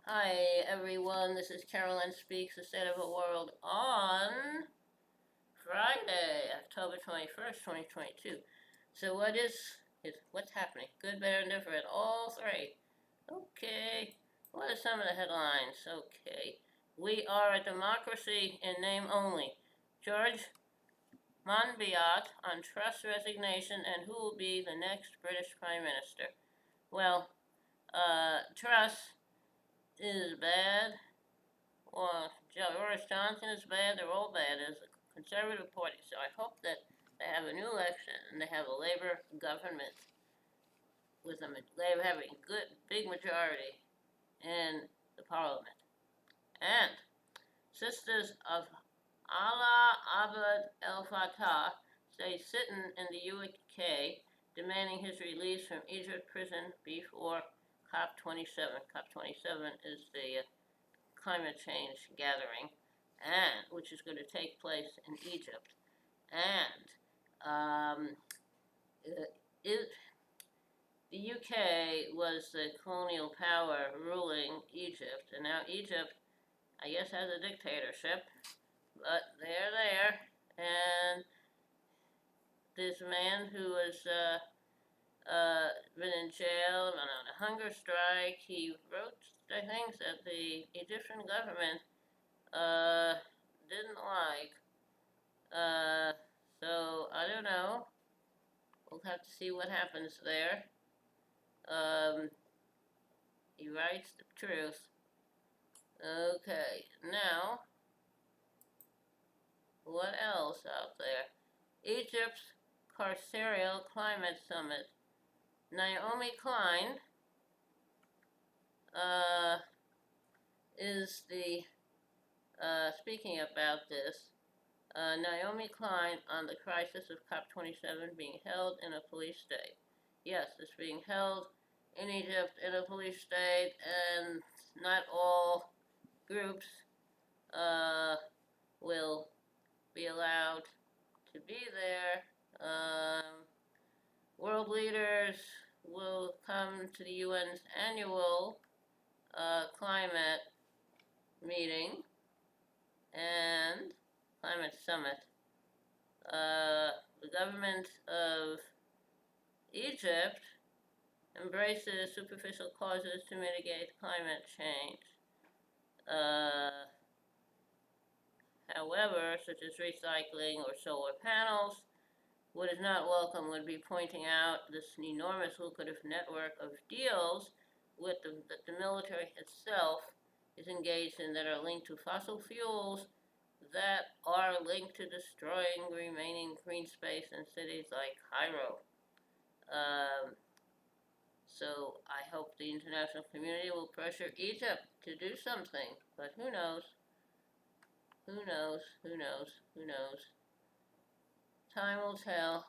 Hi everyone, this is Carolyn Speaks, The State of the World on Friday, October 21st, 2022. So what's happening? Good, better, and different, all three. Okay, what are some of the headlines? Okay, we are a democracy in name only. George Monbiot on Truss resignation and who will be the next British Prime Minister? Well, Truss is bad. Well, Boris Johnson is bad. They're all bad as a Conservative Party. So I hope that they have a new election and they have a Labour government with them. They having good big majority in the Parliament. And Sisters of Allah Abd El Fattah stay sitting in the UK, demanding his release from Egypt prison before COP27. COP27 is the climate change gathering, and which is going to take place in Egypt, and it, the UK was the colonial power ruling Egypt, and now Egypt, I guess, has a dictatorship, but they're there, and this man who was been in jail and on a hunger strike, he wrote things that the Egyptian government didn't like. Uh, so I don't know. We'll have to see what happens there. Um, he writes the truth. Okay, now, what else out there? Egypt's Carceral Climate Summit. Naomi Klein is the, speaking about this, Naomi Klein on the crisis of COP27 being held in a police state. Yes, it's being held in Egypt in a police state, and not all groups will be allowed to be there. World leaders will come to the UN's annual climate meeting and climate summit. The government of Egypt embraces superficial causes to mitigate climate change. However, such as recycling or solar panels, what is not welcome would be pointing out this enormous lucrative network of deals with that the military itself is engaged in that are linked to fossil fuels that are linked to destroying remaining green space in cities like Cairo. So I hope the international community will pressure Egypt to do something, but who knows? Who knows? Who knows? Who knows? Time will tell.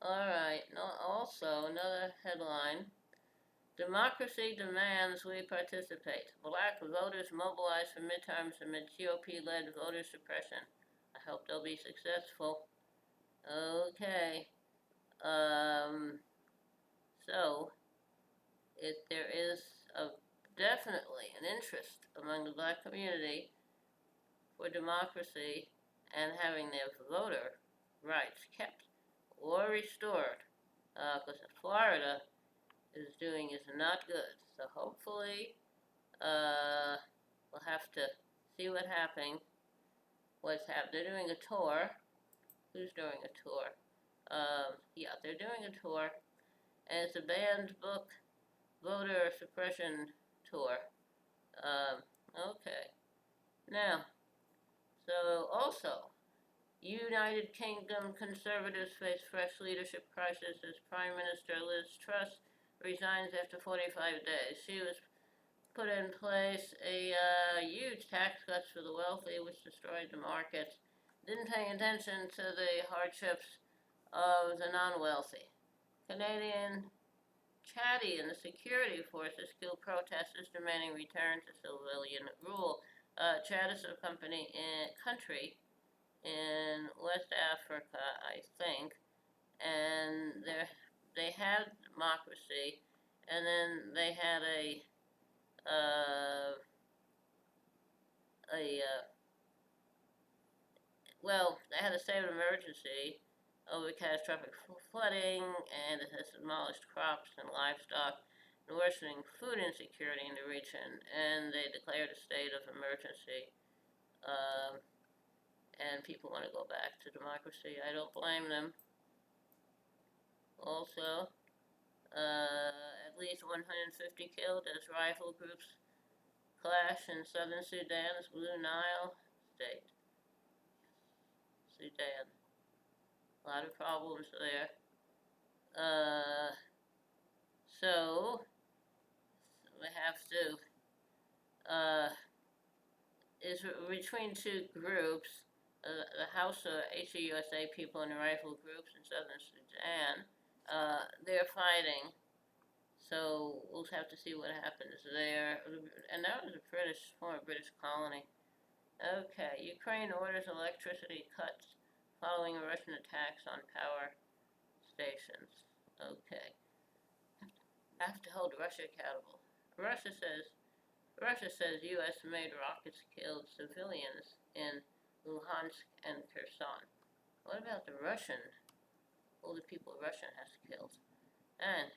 Alright, also another headline. Democracy demands we participate. Black voters mobilize for midterms amid GOP-led voter suppression. I hope they'll be successful. Okay. So, if there is definitely an interest among the black community for democracy and having their voter rights kept or restored, because Florida is doing is not good. So hopefully, we'll have to see what's happening. They're doing a tour. Who's doing a tour? Yeah, they're doing a tour, and it's a banned book voter suppression tour. Okay. Now, so also, United Kingdom Conservatives face fresh leadership crisis as Prime Minister Liz Truss resigns after 45 days. She was put in place a huge tax cuts for the wealthy, which destroyed the markets. Didn't pay attention to the hardships of the non-wealthy. Canadian Chadi and the security forces kill protesters demanding return to civilian rule. Chad is a country in West Africa, I think, and they had democracy, and then they had a had a state of emergency over catastrophic flooding, and it has demolished crops and livestock, and worsening food insecurity in the region. And they declared a state of emergency. And people want to go back to democracy. I don't blame them. Also, at least 150 killed as rival groups clash in southern Sudan's Blue Nile state. Sudan. A lot of problems there. So we have to, is between two groups, the House of HUSA people and the rifle groups in southern Sudan. They're fighting, so we'll have to see what happens there. And that was a former British colony. Okay, Ukraine orders electricity cuts following Russian attacks on power stations. Okay. Have to hold Russia accountable. Russia says U.S.-made rockets killed civilians in Luhansk and Kherson. What about the all the people Russia has killed? And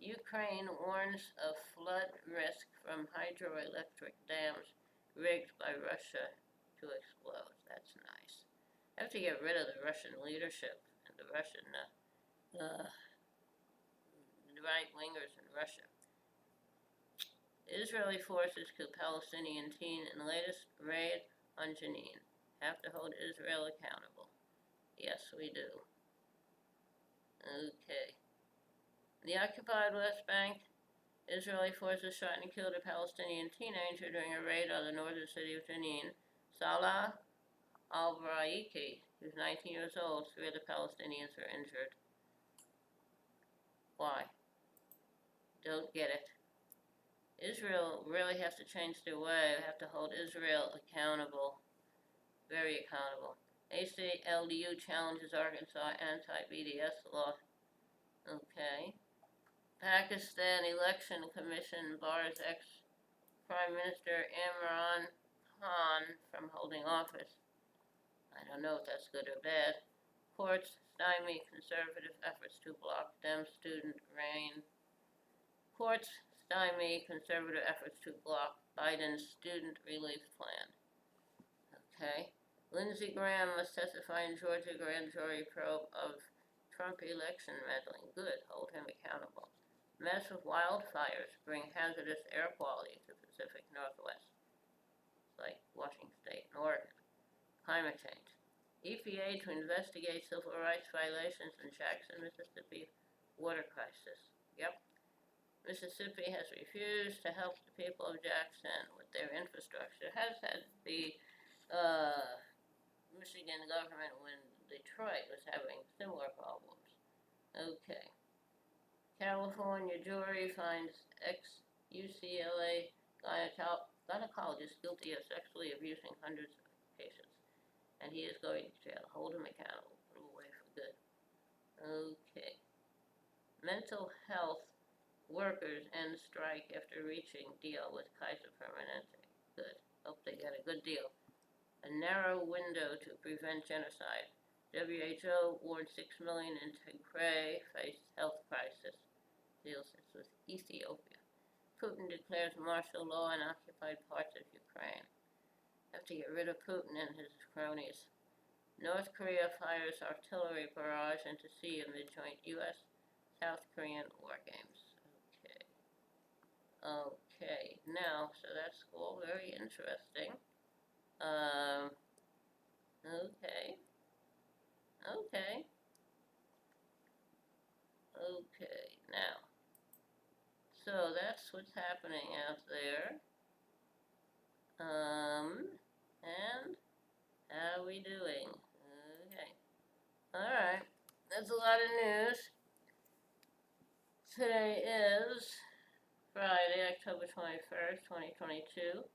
Ukraine warns of flood risk from hydroelectric dams rigged by Russia to explode. That's nice. I have to get rid of the Russian leadership and the Russian right-wingers in Russia. Israeli forces killed Palestinian teen in the latest raid on Jenin. Have to hold Israel accountable. Yes, we do. Okay. In the occupied West Bank, Israeli forces shot and killed a Palestinian teenager during a raid on the northern city of Jenin. Salah al-Braiki, who's 19 years old, 3 other Palestinians were injured. Why? Don't get it. Israel really has to change their way. We have to hold Israel accountable. Very accountable. ACLU challenges Arkansas anti-BDS law. Okay. Pakistan Election Commission bars ex-Prime Minister Imran Khan from holding office. I don't know if that's good or bad. Courts stymie conservative efforts to block Dem student reign. Courts stymie conservative efforts to block Biden's student relief plan. Okay. Lindsey Graham must testify in Georgia grand jury probe of Trump election meddling. Good. Hold him accountable. Mess with wildfires bring hazardous air quality to Pacific Northwest. It's like Washington State and Oregon. Climate change. EPA to investigate civil rights violations in Jackson, Mississippi water crisis. Yep. Mississippi has refused to help the people of Jackson with their infrastructure. Has had the Michigan government when Detroit was having similar problems. Okay. California jury finds ex-UCLA gynecologist guilty of sexually abusing hundreds of patients. And he is going to jail. Hold him accountable. Put him away for good. Okay. Mental health workers end strike after reaching deal with Kaiser Permanente. Good. Hope they get a good deal. A narrow window to prevent genocide. WHO warned 6 million in Tigray face health crisis. Deals with Ethiopia. Putin declares martial law in occupied parts of Ukraine. Have to get rid of Putin and his cronies. North Korea fires artillery barrage into sea amid joint U.S.-South Korean war games. Okay, now, so that's all very interesting. Okay, now, so that's what's happening out there. And how are we doing? Okay, alright, that's a lot of news. Today is Friday, October 21st, 2022.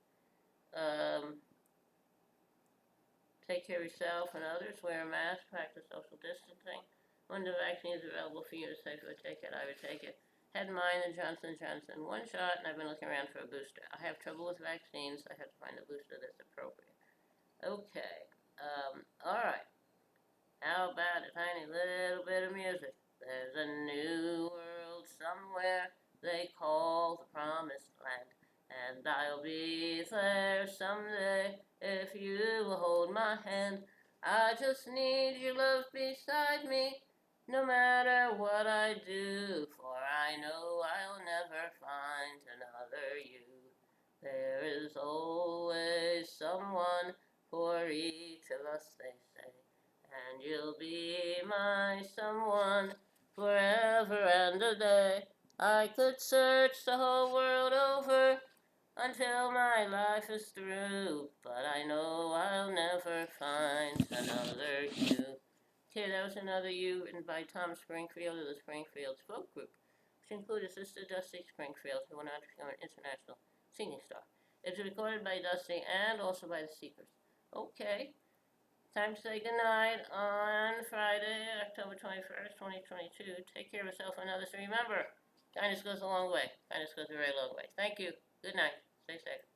Take care of yourself and others. Wear a mask. Practice social distancing. When the vaccine is available for you to safely take it, I would take it. Had mine, the Johnson & Johnson, 1 shot, and I've been looking around for a booster. I have trouble with vaccines. I have to find a booster that's appropriate. Okay. Alright. How about a tiny little bit of music? There's a new world somewhere they call the promised land. And I'll be there someday if you will hold my hand. I just need your love beside me, no matter what I do, for I know I'll never find another you. There is always someone for each of us, they say, and you'll be my someone forever and a day. I could search the whole world over until my life is through, but I know I'll never find another you. Okay, that was Another You, written by Tom Springfield of the Springfield Folk Group, which included Sister Dusty Springfield, who went on to become an international singing star. It's recorded by Dusty and also by the Seekers. Okay, time to say goodnight on Friday, October 21st, 2022. Take care of yourself and others. Remember, kindness goes a long way. Kindness goes a very long way. Thank you. Good night. Stay safe.